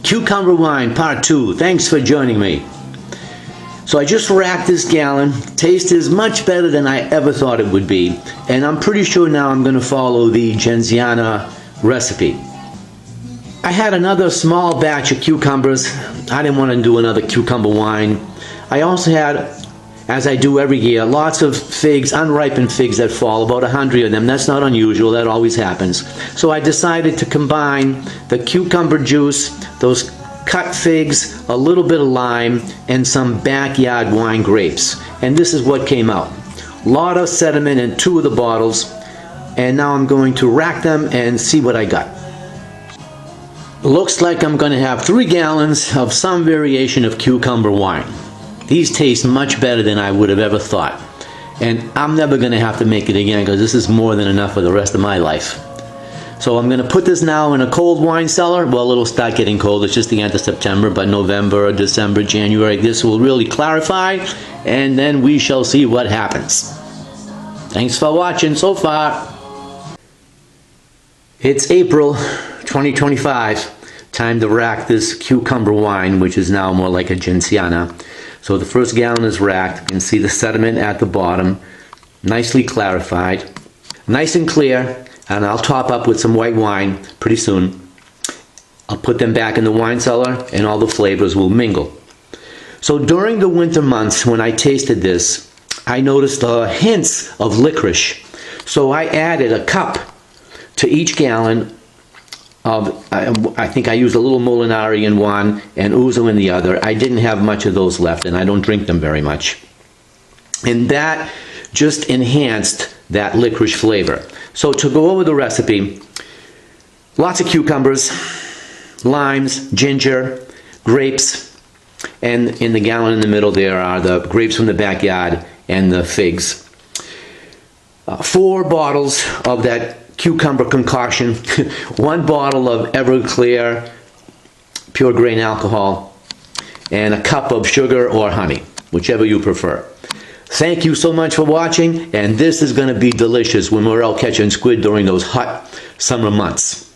Cucumber wine, part 2. Thanks for joining me. So I just racked this gallon. Taste is much better than I ever thought it would be. And I'm pretty sure now I'm going to follow the Genziana recipe. I had another small batch of cucumbers. I didn't want to do another cucumber wine. I also had, as I do every year, lots of figs, unripened figs that fall, about 100 of them. That's not unusual, that always happens. So I decided to combine the cucumber juice, those cut figs, a little bit of lime, and some backyard wine grapes. And this is what came out. A lot of sediment in 2 of the bottles. And now I'm going to rack them and see what I got. Looks like I'm going to have 3 gallons of some variation of cucumber wine. These taste much better than I would have ever thought. And I'm never going to have to make it again because this is more than enough for the rest of my life. So I'm going to put this now in a cold wine cellar. Well, it'll start getting cold. It's just the end of September, but November, December, January, this will really clarify, and then we shall see what happens. Thanks for watching so far. It's April 2025. Time to rack this cucumber wine, which is now more like a Genziana. So the first gallon is racked. You can see the sediment at the bottom, nicely clarified, nice and clear. And I'll top up with some white wine pretty soon. I'll put them back in the wine cellar and all the flavors will mingle. So during the winter months when I tasted this, I noticed hints of licorice. So I added a cup to each gallon of, I think I used a little Molinari in one and Ouzo in the other. I didn't have much of those left and I don't drink them very much. And that just enhanced that licorice flavor. So to go over the recipe, lots of cucumbers, limes, ginger, grapes, and in the gallon in the middle there are the grapes from the backyard and the figs. 4 bottles of that cucumber concoction, 1 bottle of Everclear pure grain alcohol, and a cup of sugar or honey, whichever you prefer. Thank you so much for watching, and this is going to be delicious when we're out catching squid during those hot summer months.